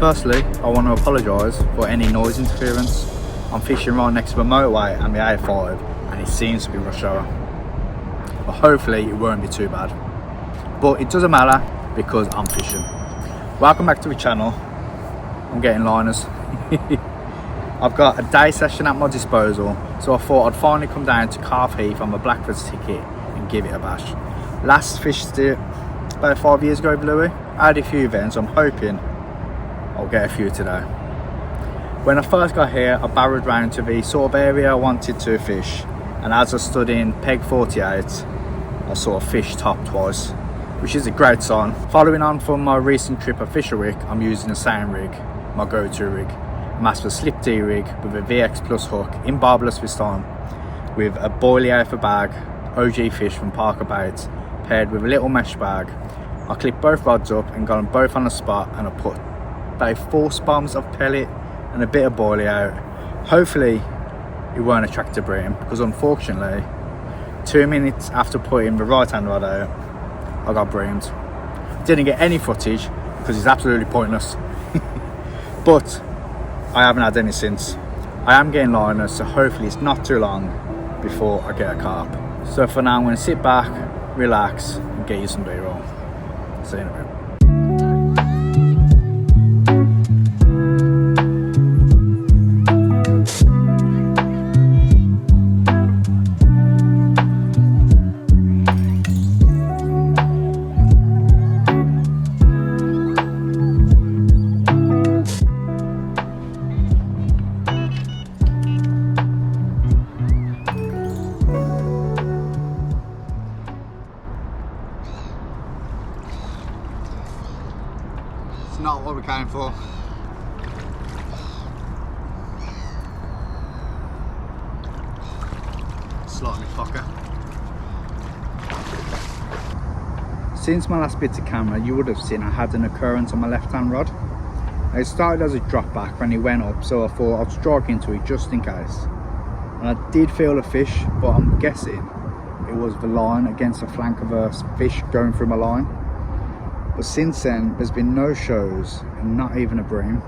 Firstly, I want to apologise for any noise interference. I'm fishing right next to a motorway and the A5 and it seems to be rush hour. But hopefully it won't be too bad. But it doesn't matter because I'm fishing. Welcome back to the channel. I'm getting liners. I've got a day session at my disposal, so I thought I'd finally come down to Heath on my Blackford ticket and give it a bash. Last fished it about 5 years ago, Bluey. I had a few events, I'm hoping I'll get a few today. When I first got here, I barrowed round to the sort of area I wanted to fish, and as I stood in peg 48, I saw a fish top twice, which is a great sign. Following on from my recent trip at Fisherwick, I'm using the same rig, my go-to rig. I'm after a slip D rig with a VX Plus hook in barbless this time, with a boilie alpha bag, OG fish from Parker Baits, paired with a little mesh bag. I clipped both rods up and got them both on the spot, and I put about 4 spoms of pellet and a bit of boilie out. Hopefully it won't attract a bream, because unfortunately 2 minutes after putting the right hand rod out I got breamed. Didn't get any footage because it's absolutely pointless. But I haven't had any since. I am getting liners, so hopefully it's not too long before I get a carp. So for now I'm going to sit back, relax and get you some B-roll. See you in a bit. It's not what we came for. Slightly fucker. Since my last bit of camera, you would have seen I had an occurrence on my left hand rod. It started as a drop back when it went up, so I thought I'd strike into it just in case. And I did feel a fish, but I'm guessing it was the line against the flank of a fish going through my line. But since then, there's been no shows and not even a bream.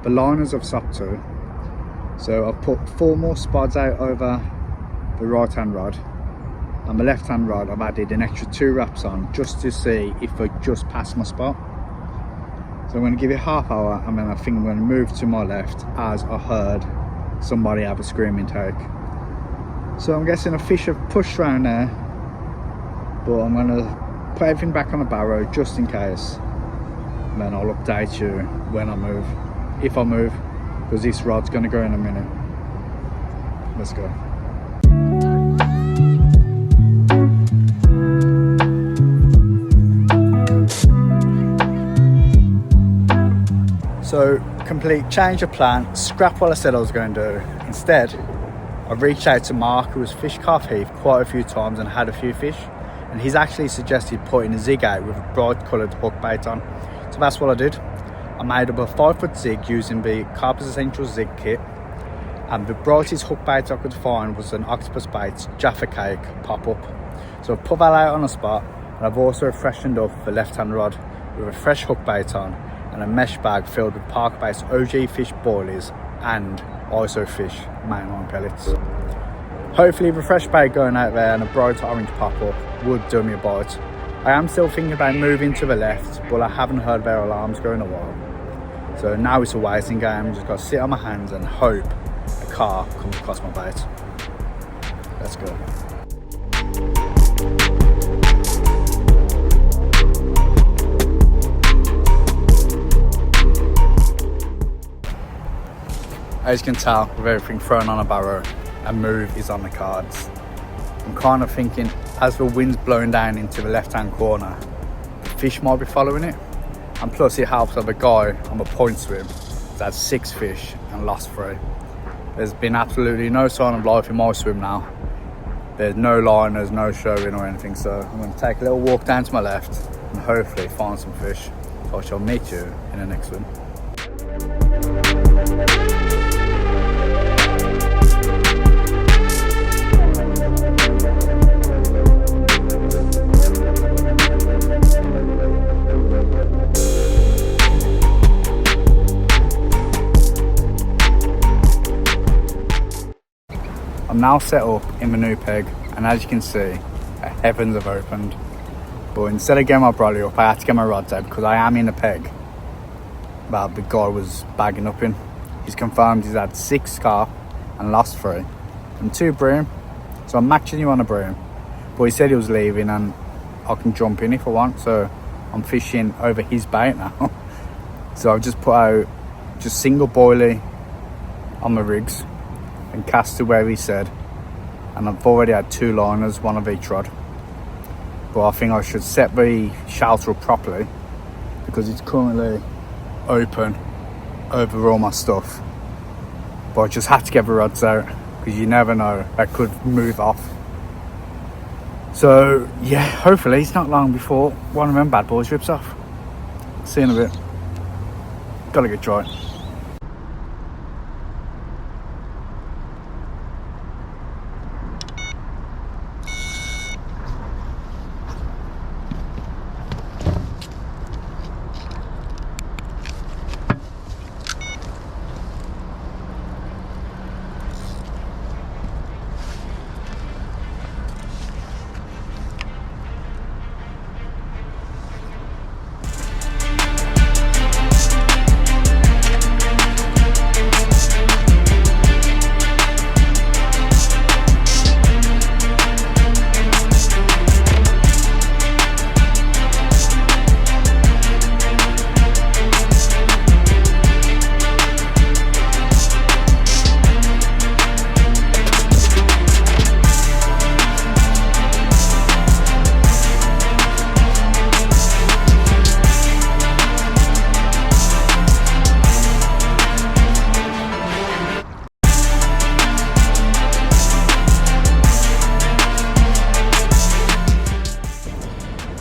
The liners have stopped too. So I've put 4 more spods out over the right hand rod. On the left hand rod, I've added an extra 2 wraps on just to see if I just pass my spot. So I'm going to give it half hour and then I think I'm going to move to my left as I heard somebody have a screaming take. So I'm guessing a fish have pushed around there, but I'm going to put everything back on the barrow just in case, and then I'll update you when I move, if I move, because this rod's going to go in a minute. Let's go. So complete change of plan, scrap what I said I was going to do. Instead I reached out to Mark, who has fished Heath quite a few times and had a few fish, and he's actually suggested putting a zig out with a bright coloured hook bait on. So that's what I did. I made up a 5-foot zig using the Carpenter's Essential Zig kit, and the brightest hook bait I could find was an Octopus Baits Jaffa Cake pop-up. So I've put that out on the spot, and I've also freshened up the left hand rod with a fresh hook bait on and a mesh bag filled with Park Baits OG fish boilies and ISO fish mainline pellets. Hopefully the fresh bait going out there and a bright orange pop-up would do me a bite. I am still thinking about moving to the left, but I haven't heard their alarms go in a while. So now it's a waiting game. I'm just got to sit on my hands and hope a car comes across my bait. Let's go. As you can tell, with everything thrown on a barrow, a move is on the cards. I'm kind of thinking, as the wind's blowing down into the left hand corner, the fish might be following it, and plus it helps that the guy on the point swim has had 6 fish and lost 3. There's been absolutely no sign of life in my swim now. There's no liners, no showing or anything, so I'm going to take a little walk down to my left and hopefully find some fish. So I shall meet you in the next swim. I'm now set up in my new peg, and as you can see, the heavens have opened. But instead of getting my brolly up, I had to get my rods out because I am in a peg that the guy was bagging up in. He's confirmed he's had 6 carp and lost 3 and 2 bream. So I'm matching you on a bream. But he said he was leaving and I can jump in if I want. So I'm fishing over his bait now. So I've just put out just single boilie on my rigs and cast to where he said. And I've already had 2 liners, one of each rod. But I think I should set the shelter up properly because it's currently open over all my stuff. But I just had to get the rods out because you never know, that could move off. So yeah, hopefully it's not long before one of them bad boys rips off. See you in a bit. Gotta get dry.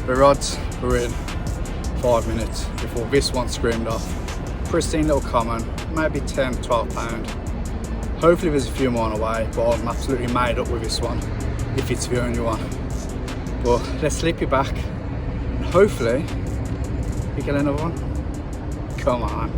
The rods were in 5 minutes before this one screamed off. Pristine little common, maybe 10, 12 pound. Hopefully there's a few more on the way, but I'm absolutely made up with this one, if it's the only one. But let's slip it back, and hopefully we get another one. Come on.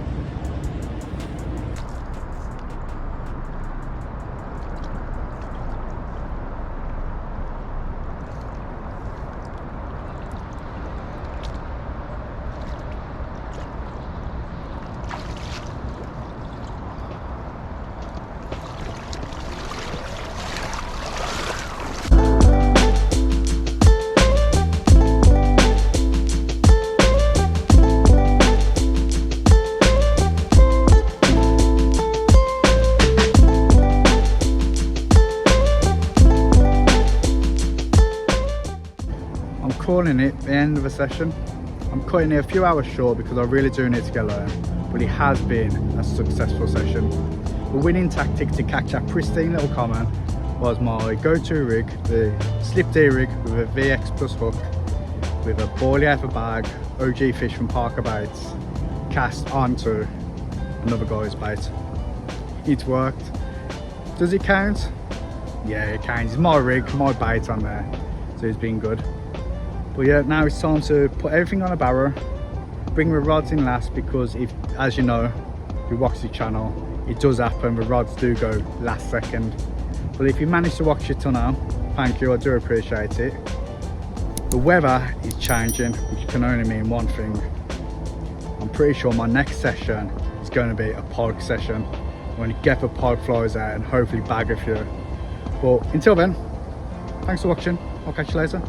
Calling it the end of the session. I'm cutting it a few hours short because I really do need to get home, but it has been a successful session. The winning tactic to catch that pristine little common was my go-to rig, the slip D rig with a VX plus hook with a boilie out of a bag, OG fish from Parker Baits, cast onto another guy's bait. It worked. Does it count? Yeah, it counts. It's my rig, my bait on there, so it's been good. But yeah, now it's time to put everything on a barrow, bring the rods in last, because if, as you know, if you watch the channel, it does happen, the rods do go last second. But if you manage to watch it till now, thank you, I do appreciate it. The weather is changing, which can only mean one thing. I'm pretty sure my next session is going to be a pike session. I'm going to get the pike flies out and hopefully bag a few. But until then, thanks for watching, I'll catch you later.